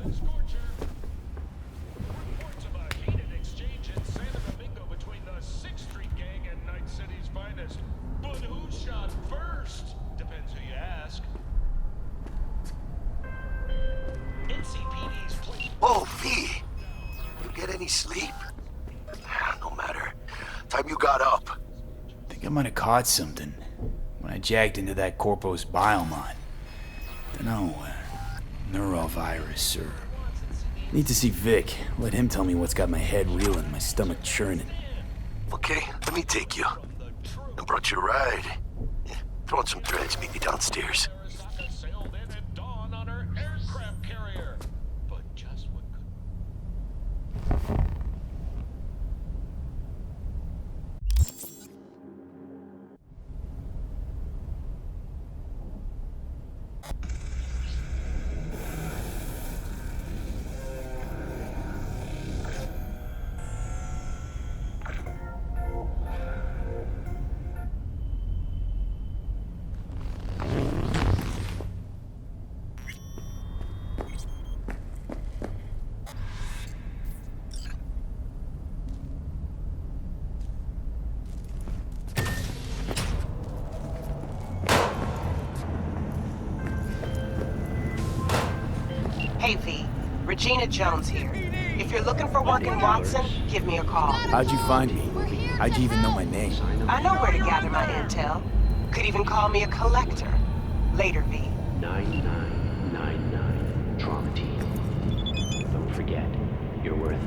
Reports of a heated exchange in Santo Domingo between the 6th Street Gang and Night City's finest. But who shot first? Depends who you ask. NCPD's police. Whoa, V! You get any sleep? No matter. Time you got up. Think I might have caught something when I jacked into that Corpo's biomon. Dunno, neurovirus or... Need to see Vic. Let him tell me what's got my head reeling, my stomach churning. Okay, let me take you. I brought you a ride. Throw on some threads, meet me downstairs. Sailed in at dawn on her aircraft carrier. But just what could... Hey V, Regina Jones here. If you're looking for work in Watson, give me a call. How'd you find me? How'd you even know my name? I know where to gather my intel. Could even call me a collector. Later, V. 9999 Trauma Team. Don't forget, you're worth it.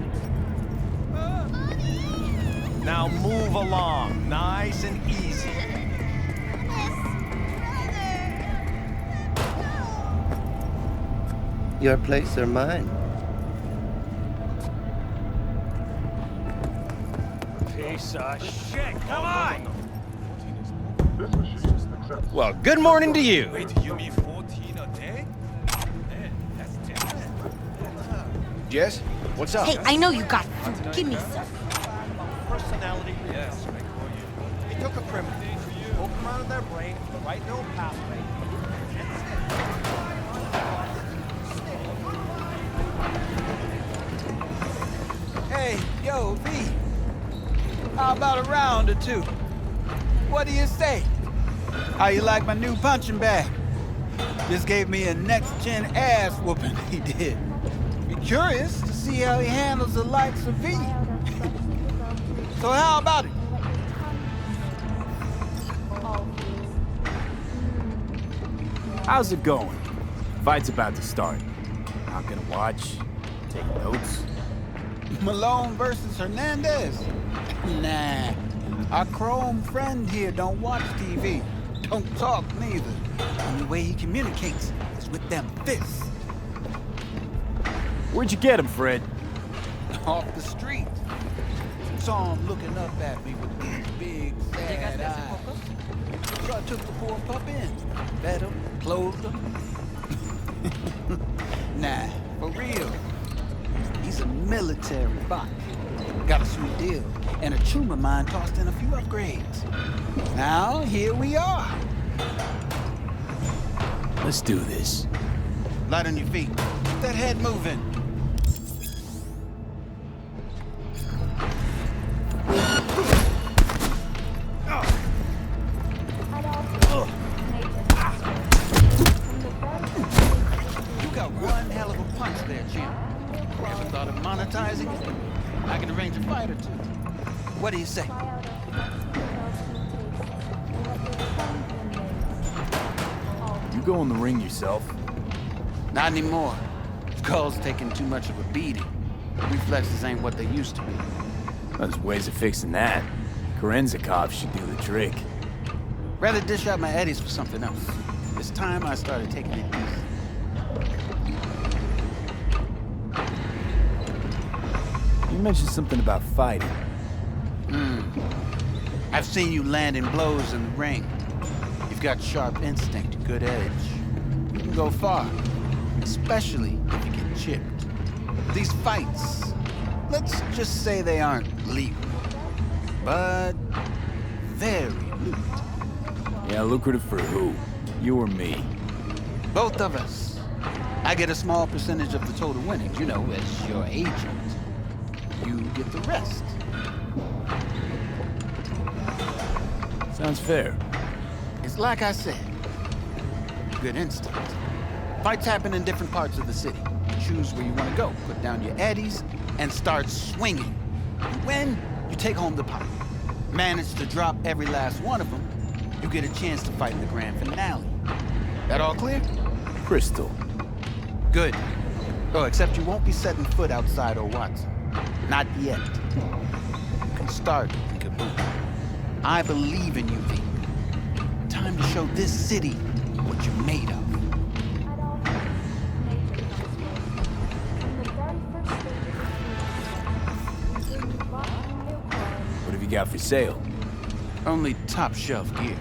Now move along, nice and easy. Your place or mine? Piece of shit, come on! Well, good morning to you. Wait, you mean 14 a day? Man, that's different. Jess, what's up? Hey, I know you got food. Give me some. Personality. Yes, I call you. They took a criminal, broke them out of their brain, the right neural pathway. Hey, yo, V. How about a round or two? What do you say? How you like my new punching bag? Just gave me a next-gen ass whooping, he did. Be curious to see how he handles the likes of V. So how about it? How's it going? Fight's about to start. Not gonna watch, take notes. Malone versus Hernandez? Nah. Our chrome friend here don't watch TV. Don't talk neither. Only way he communicates is with them fists. Where'd you get him, Fred? Off the street. Saw him looking up at me with these big, sad eyes. So I took the poor pup in. Fed him, clothed him. Nah, for real. He's a military bot. Got a sweet deal, and a tumor mine tossed in a few upgrades. Now, here we are. Let's do this. Light on your feet. Keep that head moving. You got one hell of a punch there, champ. Ever thought of monetizing it? I can arrange a fight or two. What do you say? You go in the ring yourself? Not anymore. Skull's taking too much of a beating. Reflexes ain't what they used to be. There's ways of fixing that. Korenzikov should do the trick. Rather dish out my eddies for something else. It's time I started taking it easy. You mentioned something about fighting. I've seen you landing blows in the ring. You've got sharp instinct, good edge. You can go far, especially if you get chipped. These fights, let's just say they aren't legal, but very lucrative. Yeah, lucrative for who? You or me? Both of us. I get a small percentage of the total winnings, you know, as your agent. You get the rest. Sounds fair. It's like I said. Good instinct. Fights happen in different parts of the city. Choose where you want to go. Put down your eddies and start swinging. You win, you take home the pot. Manage to drop every last one of them, you get a chance to fight in the grand finale. That all clear? Crystal. Good. Oh, except you won't be setting foot outside Watson. Not yet. You can start in Kabuki. I believe in you, V. Time to show this city what you're made of. What have you got for sale? Only top shelf gear.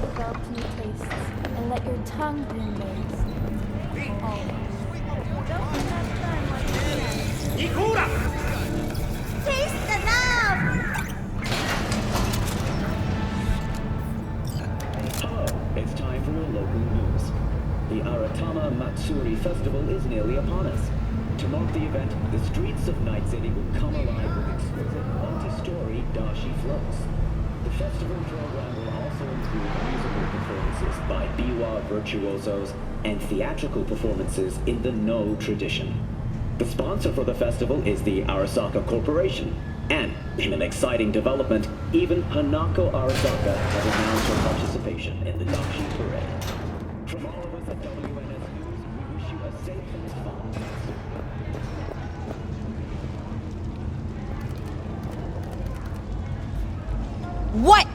Develop new tastes and let your tongue be amazed. Taste the love! Hello, it's time for your local news. The Aratama Matsuri Festival is nearly upon us. To mark the event, the streets of Night City will come alive with exquisite multi-story dashi floats. The festival program will also include musical performances by biwa virtuosos and theatrical performances in the No tradition. The sponsor for the festival is the Arasaka Corporation, and in an exciting development, even Hanako Arasaka has announced her participation in the dashi parade. From all of us at WNS News, we wish you a safe and fun festival. What?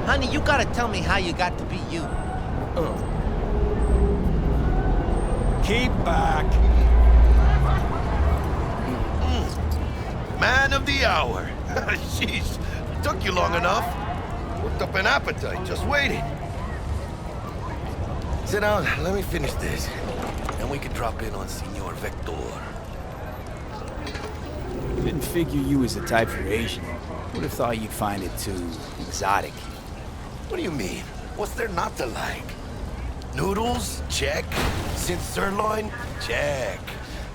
Honey, you gotta tell me how you got to be you. Keep back. Man of the hour. Sheesh, took you long enough. Worked up an appetite, just waiting. Sit down, let me finish this. And we can drop in on Senor Vector. Didn't figure you was the type for Asian. Would have thought you'd find it too exotic. What do you mean? What's there not to like? Noodles? Check. Since sirloin? Check.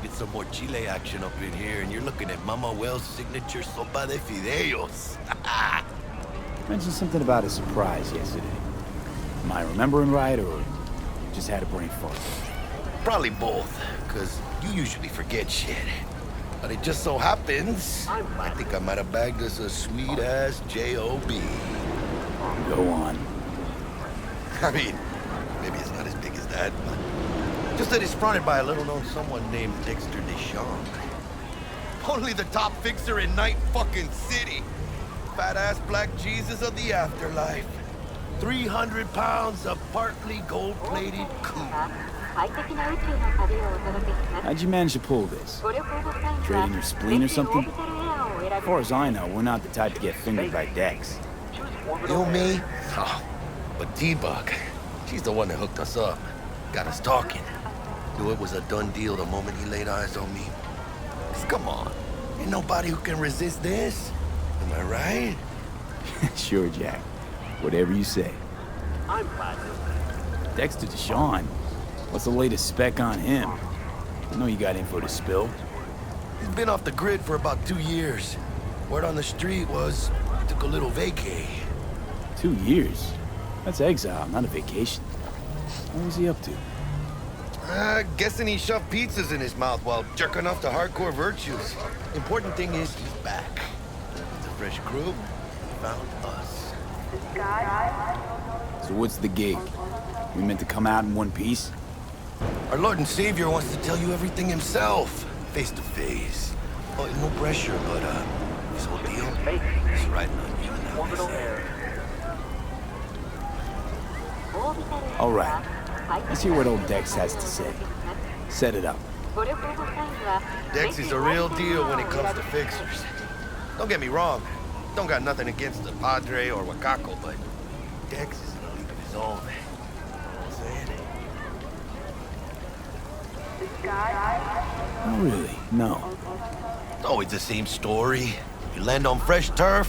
Get some more chile action up in here, and you're looking at Mama Wells' signature sopa de fideos. Mentioned something about a surprise yesterday. Am I remembering right, or you just had a brain fart? Probably both, because you usually forget shit. But it just so happens, I think I might have bagged us a sweet-ass J.O.B. Go on. I mean, maybe it's not as big as that, but just that it's fronted by a little-known someone named Dexter Deshawn. Only the top fixer in Night fucking City. Fat-ass black Jesus of the afterlife. 300 pounds of partly gold-plated coupe. How'd you manage to pull this? Trading your spleen or something? As far as I know, we're not the type to get fingered by Dex. You, me? Oh, but T-Bug, she's the one that hooked us up. Got us talking. Knew it was a done deal the moment he laid eyes on me. 'Cause come on, ain't nobody who can resist this. Am I right? Sure, Jack. Whatever you say. Dexter Deshawn? What's the latest spec on him? I know you got info to spill. He's been off the grid for about 2 years. Word on the street was he took a little vacay. 2 years? That's exile, not a vacation. What was he up to? Guessing he shoved pizzas in his mouth while jerking off to hardcore virtues. Important thing is he's back. He's a fresh crew, found us. So what's the gig? We meant to come out in one piece? Our Lord and Savior wants to tell you everything himself, face to face. Oh, no pressure, but this whole deal is riding on you now. All right. Let's hear what old Dex has to say. Set it up. Dex is a real deal when it comes to fixers. Don't get me wrong. Don't got nothing against the Padre or Wakako, but Dex is in a league of his own. You know what I'm saying? Oh, really? No. It's always the same story. You land on fresh turf,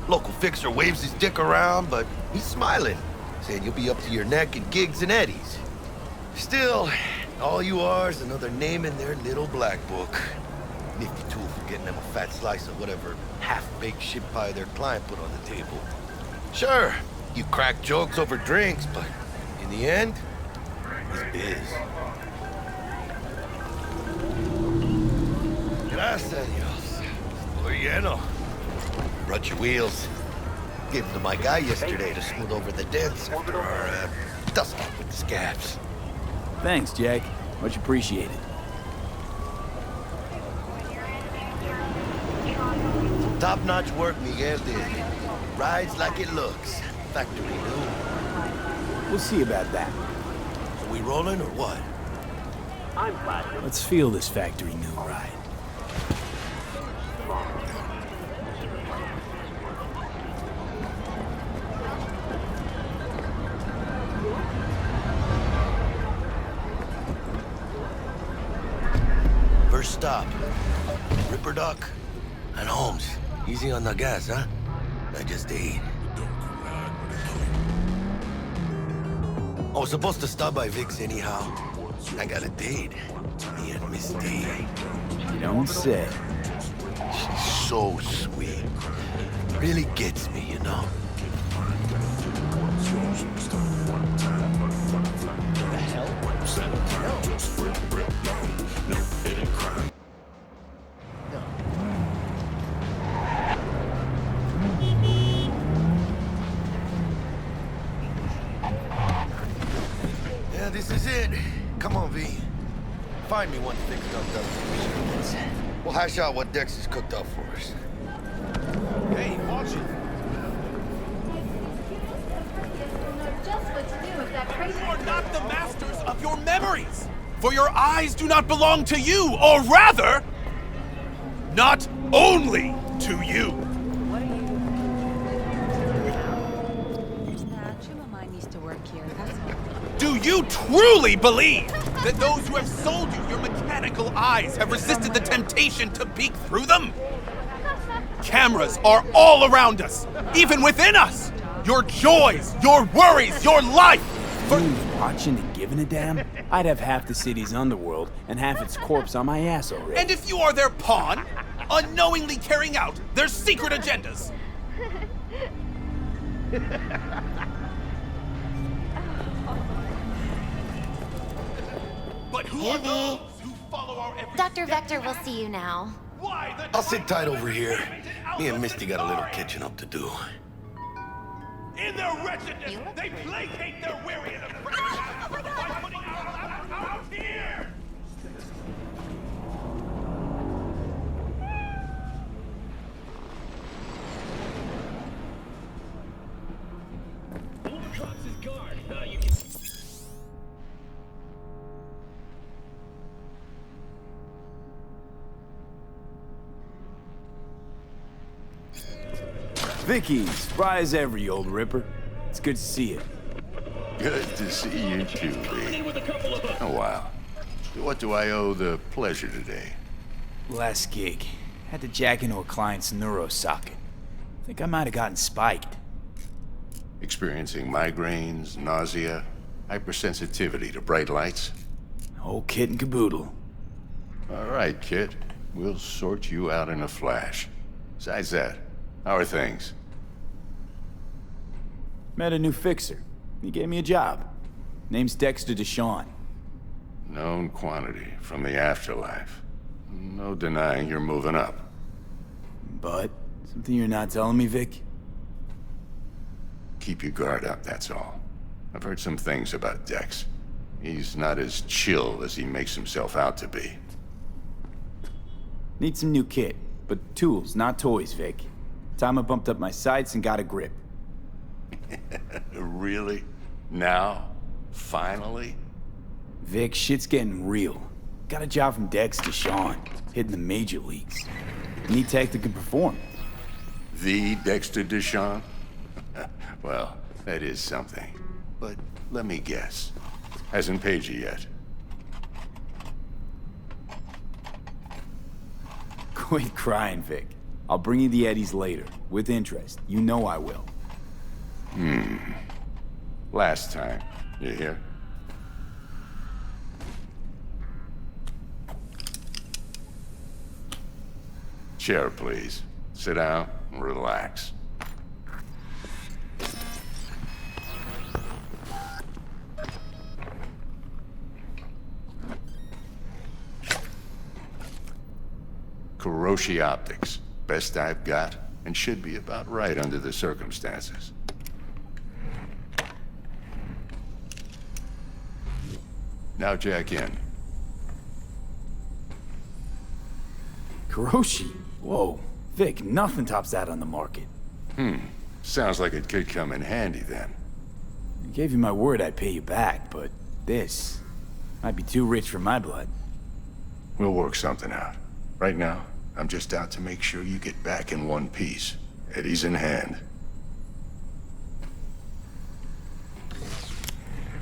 local fixer waves his dick around, but he's smiling, saying you'll be up to your neck in gigs and eddies. Still, all you are is another name in their little black book. Nifty tool for getting them a fat slice of whatever half-baked shit pie their client put on the table. Sure, you crack jokes over drinks, but in the end, it's biz. Gracias, Dios. Estoy lleno. Brought your wheels. Gave them to my guy yesterday to smooth over the dents after our dust-off with the scabs. Thanks, Jack. Much appreciated. Top-notch work Miguel did. Rides like it looks. Factory new. We'll see about that. Are we rolling or what? Let's feel this factory new ride. First stop. Ripperdoc and Holmes. Easy on the gas, huh? I just ate. I was supposed to stop by Vic's anyhow. I got a date. Me and Miss D. You don't say. She's so sweet. Really gets me, you know? Yeah, this is it. Come on, V. Find me one fixed up double. We'll hash out what Dex has cooked up for us. Hey, watch it. Just what to do with that crazy. You are not the masters of your memories. For your eyes do not belong to you, or rather, not only to you. What are you? Nah, Chumamai needs to work here, that's all. Do you truly believe that those who have sold you your mechanical eyes have resisted the temptation to peek through them? Cameras are all around us, even within us. Your joys, your worries, your life. Who's watching and giving a damn? I'd have half the city's underworld and half its corpse on my ass already. And if you are their pawn, unknowingly carrying out their secret agendas. But who are those who follow our every Dr. Vector will see you now. Why the I'll sit tight over here. Me and Misty got a little catching up to do. In their wretchedness, they placate their weariness. By putting out here. Vicky, spry as ever, you old ripper. It's good to see you. Good to see you too, Lee. Oh, wow. What do I owe the pleasure today? Last gig. Had to jack into a client's neuro socket. Think I might have gotten spiked. Experiencing migraines, nausea, hypersensitivity to bright lights? Whole kit and caboodle. All right, kid. We'll sort you out in a flash. Besides that, how are things? Met a new fixer. He gave me a job. Name's Dexter Deshawn. Known quantity from the afterlife. No denying you're moving up. But Something you're not telling me, Vic? Keep your guard up, that's all. I've heard some things about Dex. He's not as chill as he makes himself out to be. Need some new kit, but tools, not toys, Vic. Time I bumped up my sights and got a grip. Really? Now? Finally? Vic, shit's getting real. Got a job from Dex to Sean, hitting the major leagues. Need tech that can perform. The Dexter Deshawn? Well, that is something. But let me guess. Hasn't paid you yet. Quit crying, Vic. I'll bring you the eddies later, with interest. You know I will. Last time. You hear? Chair, please. Sit down and relax. Kuroshi Optics. Best I've got, and should be about right under the circumstances. Now jack in. Kuroshi? Whoa. Vic, nothing tops that on the market. Sounds like it could come in handy then. I gave you my word I'd pay you back, but this might be too rich for my blood. We'll work something out. Right now, I'm just out to make sure you get back in one piece. Eddie's in hand.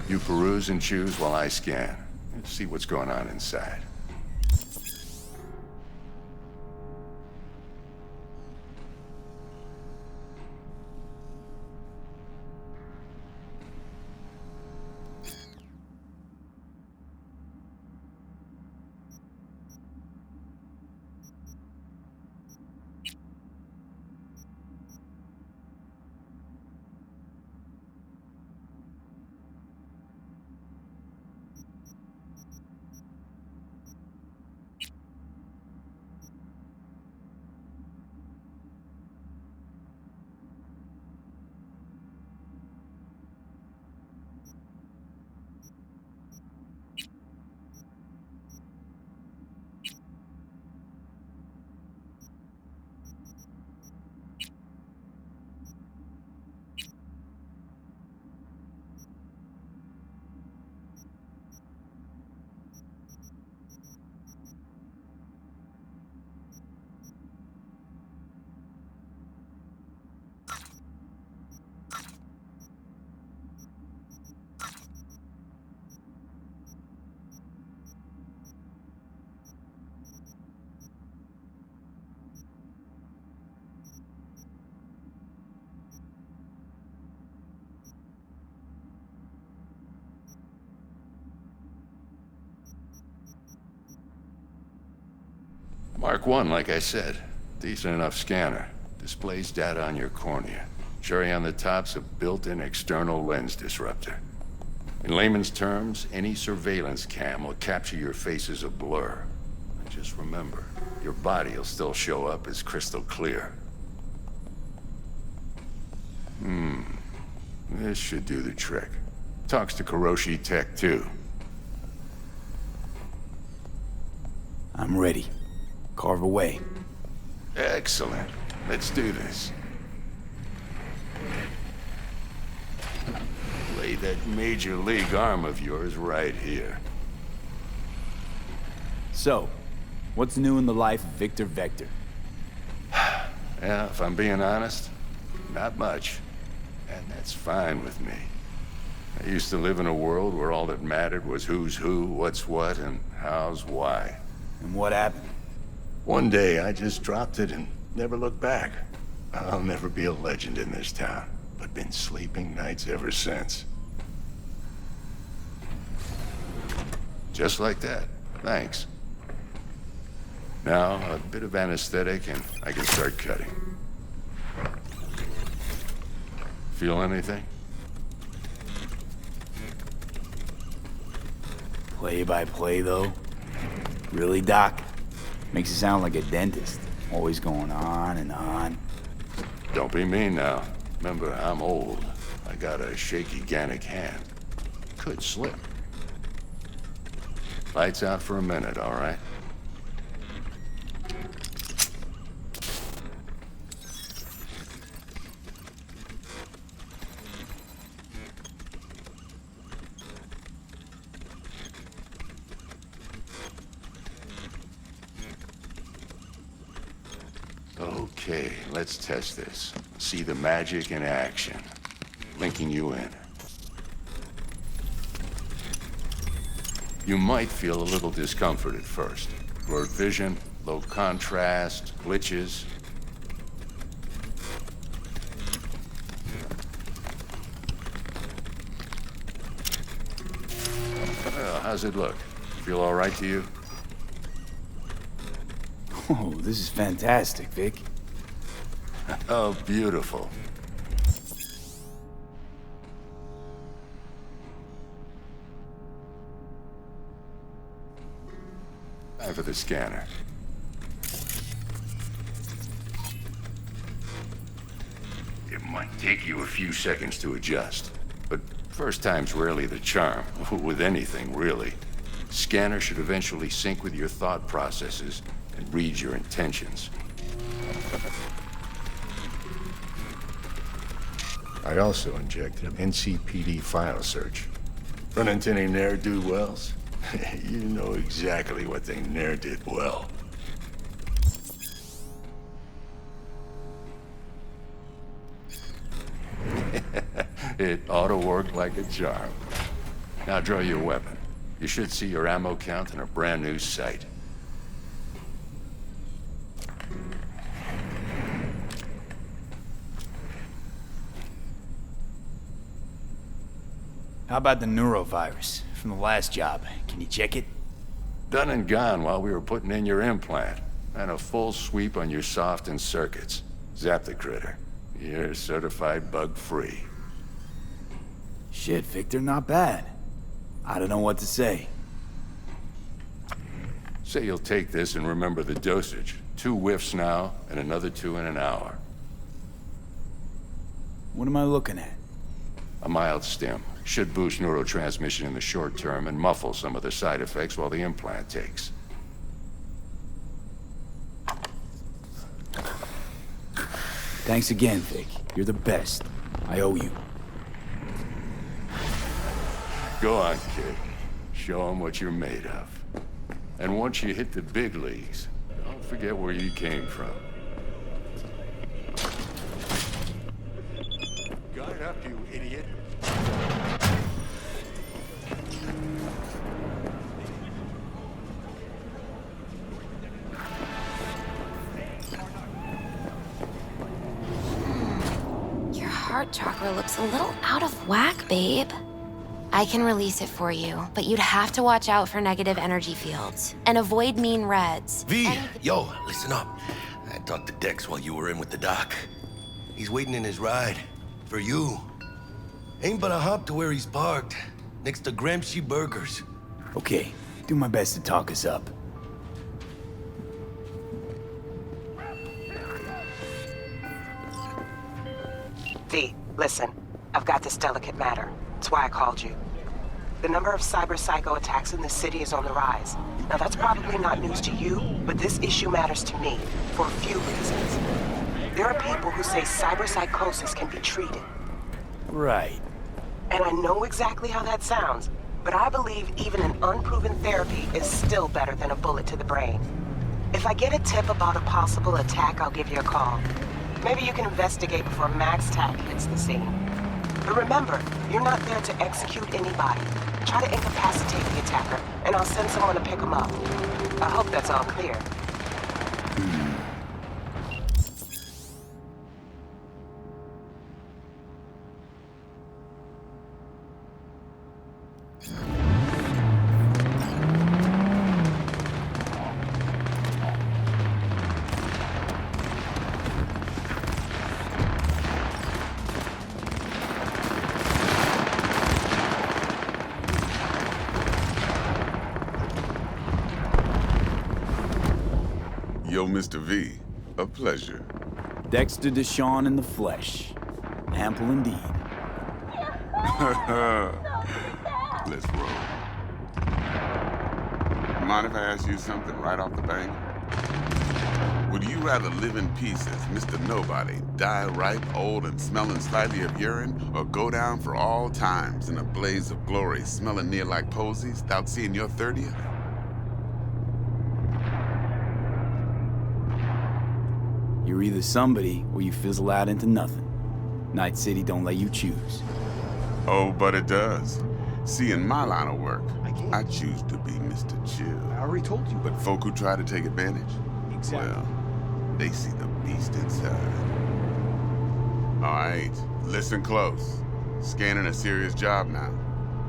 You peruse and choose while I scan. Let's see what's going on inside. Mark 1, like I said. Decent enough scanner. Displays data on your cornea. Cherry on the top's a built-in external lens disruptor. In layman's terms, any surveillance cam will capture your face as a blur. And just remember, your body will still show up as crystal clear. This should do the trick. Talks to Kuroshi Tech, too. I'm ready. Carve away. Excellent. Let's do this. Lay that major league arm of yours right here. So, what's new in the life of Victor Vector? Yeah, if I'm being honest, not much. And that's fine with me. I used to live in a world where all that mattered was who's who, what's what, and how's why. And what happened? One day, I just dropped it and never looked back. I'll never be a legend in this town, but been sleeping nights ever since. Just like that. Thanks. Now, a bit of anesthetic and I can start cutting. Feel anything? Play by play, though? Really, Doc? Makes it sound like a dentist. Always going on and on. Don't be mean now. Remember, I'm old. I got a shaky Gannic hand. Could slip. Lights out for a minute, all right? Okay, let's test this. See the magic in action. Linking you in. You might feel a little discomfort at first. Blurred vision, low contrast, glitches. Well, how's it look? Feel all right to you? Oh, this is fantastic, Vic. Oh, beautiful. Time for the scanner. It might take you a few seconds to adjust, but first time's rarely the charm, with anything, really. Scanner should eventually sync with your thought processes and read your intentions. I also injected an NCPD file search. Run into any ne'er-do-wells? You know exactly what they ne'er did well. It ought to work like a charm. Now draw your weapon. You should see your ammo count in a brand new sight. How about the neurovirus from the last job? Can you check it? Done and gone while we were putting in your implant. And a full sweep on your soft and circuits. Zap the critter. You're certified bug-free. Shit, Victor, not bad. I don't know what to say. Say you'll take this and remember the dosage. 2 whiffs now, and another 2 in an hour. What am I looking at? A mild stim. Should boost neurotransmission in the short term and muffle some of the side effects while the implant takes. Thanks again, Vic. You're the best. I owe you. Go on, kid. Show them what you're made of. And once you hit the big leagues, don't forget where you came from. Guard up, you idiot. Your heart chakra looks a little out of whack, babe. I can release it for you, but you'd have to watch out for negative energy fields and avoid mean reds. V, yo, listen up. I talked to Dex while you were in with the doc. He's waiting in his ride. For you. Ain't but a hop to where he's parked. Next to Gramsci Burgers. Okay, do my best to talk us up. V, listen. I've got this delicate matter. That's why I called you. The number of cyber psycho attacks in the city is on the rise. Now that's probably not news to you, but this issue matters to me for a few reasons. There are people who say cyber psychosis can be treated. Right. And I know exactly how that sounds, but I believe even an unproven therapy is still better than a bullet to the brain. If I get a tip about a possible attack, I'll give you a call. Maybe you can investigate before Max Tack hits the scene. But remember, you're not there to execute anybody. Try to incapacitate the attacker, and I'll send someone to pick him up. I hope that's all clear. Yo, Mr. V, A pleasure. Dexter Deshawn in the flesh. Ample indeed. Let's roll. Mind if I ask you something right off the bank? Would you rather live in peace as Mr. Nobody, die ripe, old, and smelling slightly of urine, or go down for all times in a blaze of glory, smelling near like posies, without seeing your 30th? You're either somebody or you fizzle out into nothing. Night City don't let you choose. Oh, but it does. See, in my line of work, I choose to be Mr. Chill. I already told you. But folk who try to take advantage, well, they see the beast inside. All right, listen close. Scanning a serious job now.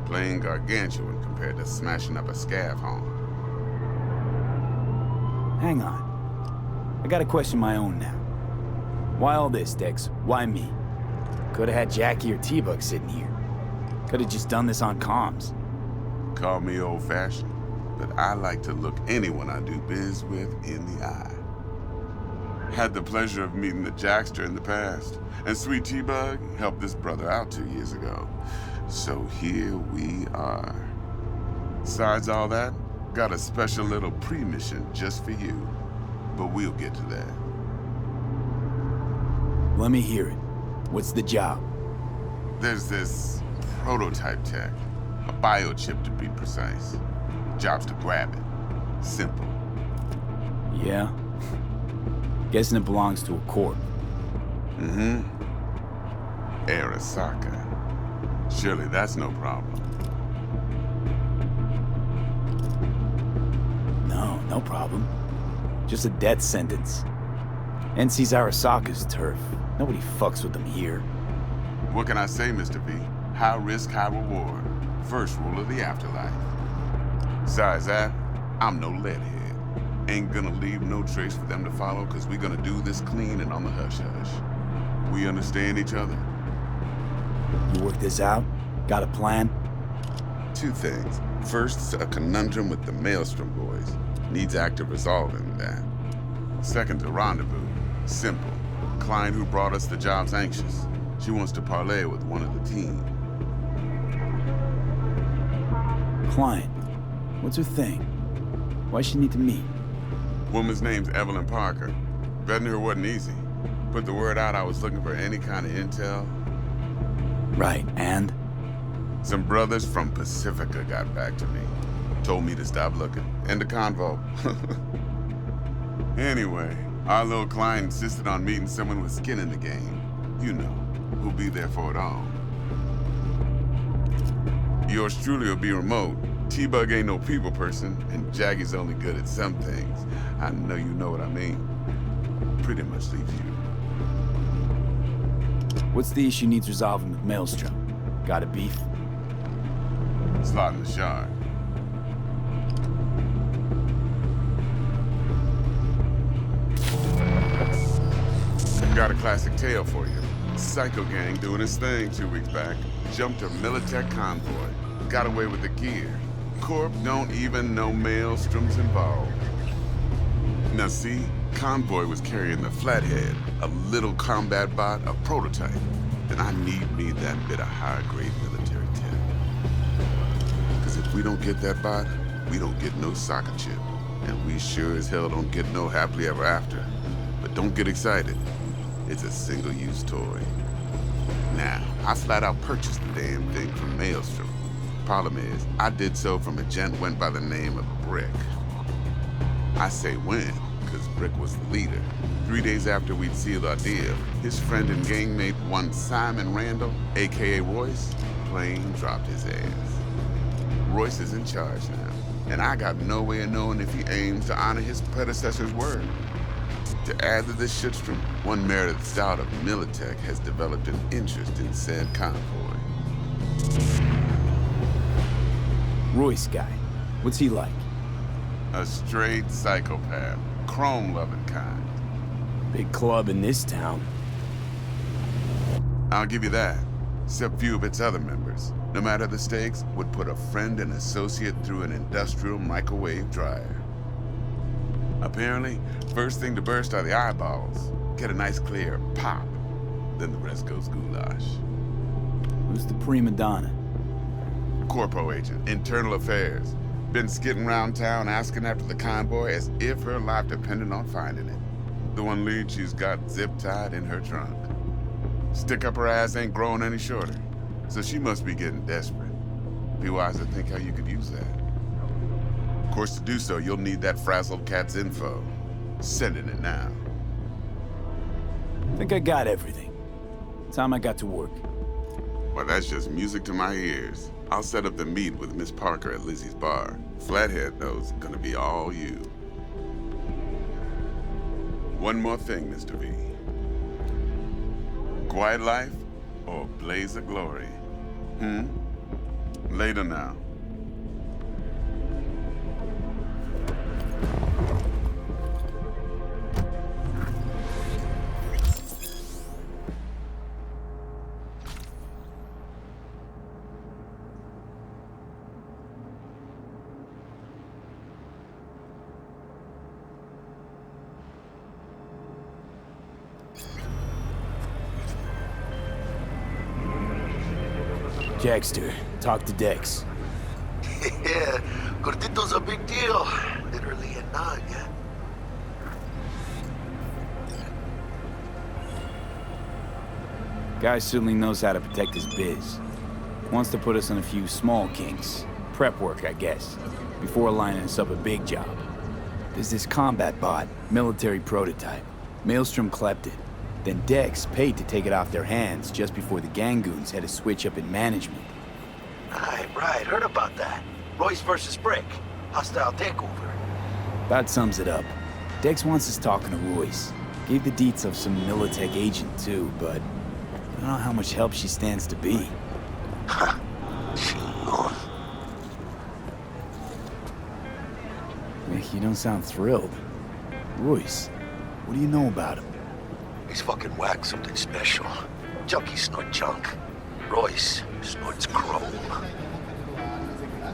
Playing gargantuan compared to smashing up a scav home. Hang on. I got a question of my own now. Why all this, Dex? Why me? Could have had Jackie or T-Bug sitting here. Could have just done this on comms. Call me old-fashioned, but I like to look anyone I do biz with in the eye. Had the pleasure of meeting the Jackster in the past, and Sweet T-Bug helped this brother out 2 years ago. So here we are. Besides all that, got a special little pre-mission just for you. But we'll get to that. Let me hear it. What's the job? There's this prototype tech. A biochip to be precise. Job's to grab it. Simple. Yeah? Guessing it belongs to a corp. Mm-hmm. Arasaka. Surely that's no problem. No problem. Just a death sentence. NC's Arasaka's turf. Nobody fucks with them here. What can I say, Mr. V? High risk, high reward. First rule of the afterlife. Besides that, I'm no leadhead. Ain't gonna leave no trace for them to follow, cause we gonna do this clean and on the hush-hush. We understand each other? You work this out? Got a plan? Two things. First, a conundrum with the Maelstrom boys. Needs active resolving that. Second, a rendezvous. Simple. Client who brought us the job's anxious. She wants to parlay with one of the team. Client? What's her thing? Why she need to meet? Woman's name's Evelyn Parker. Vetting her wasn't easy. Put the word out I was looking for any kind of intel. Right, and? Some brothers from Pacifica got back to me. Told me to stop looking. End of convo. Anyway, our little client insisted on meeting someone with skin in the game. You know, who'll be there for it all. Yours truly will be remote. T-Bug ain't no people person, and Jaggy's only good at some things. I know you know what I mean. Pretty much leaves you. What's the issue needs resolving with Maelstrom? Got a beef? Slot in the shard. Got a classic tale for you. Psycho gang doing his thing 2 weeks back. Jumped a Militech convoy. Got away with the gear. Corp don't even know Maelstrom's involved. Now see, convoy was carrying the Flathead, a little combat bot, a prototype. Then I need me that bit of high-grade military tech. Because if we don't get that bot, we don't get no soccer chip. And we sure as hell don't get no happily ever after. But don't get excited. It's a single-use toy. Now, I flat out purchased the damn thing from Maelstrom. Problem is, I did so from a gent went by the name of Brick. I say when, because Brick was the leader. 3 days after we'd sealed our deal, his friend and gangmate, one Simon Randall, aka Royce, plain dropped his ass. Royce is in charge now, and I got no way of knowing if he aims to honor his predecessor's word. To add to this shitstorm, one Meredith Stout of Militech has developed an interest in said convoy. Royce guy. What's he like? A straight psychopath. Chrome-loving kind. Big club in this town. I'll give you that. Except few of its other members, no matter the stakes, would put a friend and associate through an industrial microwave dryer. Apparently, first thing to burst are the eyeballs. Get a nice clear pop. Then the rest goes goulash. Who's the prima donna? Corpo agent, internal affairs. Been skidding around town asking after the convoy as if her life depended on finding it. The one lead she's got zip-tied in her trunk. Stick up her ass ain't growing any shorter, so she must be getting desperate. Be wise to think how you could use that. Of course, to do so, you'll need that frazzled cat's info. Sending it now. I think I got everything. Time I got to work. Well, that's just music to my ears. I'll set up the meet with Miss Parker at Lizzie's bar. Flathead, though, is gonna be all you. One more thing, Mr. V. Quiet life or blaze of glory? Later now. Jackster, talk to Dex. Yeah, Gordito's a big deal. Literally and not, yeah. Guy certainly knows how to protect his biz. Wants to put us on a few small kinks. Prep work, I guess. Before lining us up a big job. There's this combat bot, military prototype. Maelstrom clept it. Then Dex paid to take it off their hands just before the Gangoons had a switch up in management. Right, heard about that. Royce versus Brick. Hostile takeover. About sums it up. Dex wants us talking to Royce. Gave the deets of some Militech agent too, but I don't know how much help she stands to be. Mick, you don't sound thrilled. Royce, what do you know about him? He's fucking whack, something special. Junkies snort junk. Royce snorts chrome.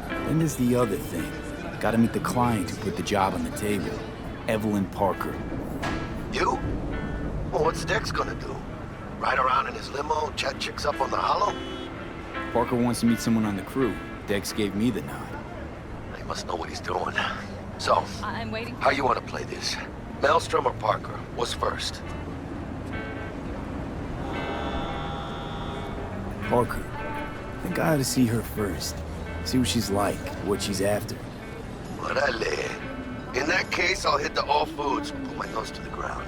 Then there's the other thing. Gotta meet the client who put the job on the table. Evelyn Parker. You? Well, what's Dex gonna do? Ride around in his limo, chat chicks up on the hollow? Parker wants to meet someone on the crew. Dex gave me the nod. He must know what he's doing. So, I'm waiting. How you want to play this? Maelstrom or Parker? What's first? Parker. I think I ought to see her first. See what she's like, what she's after. Orale. In that case, I'll hit the all foods and put my nose to the ground.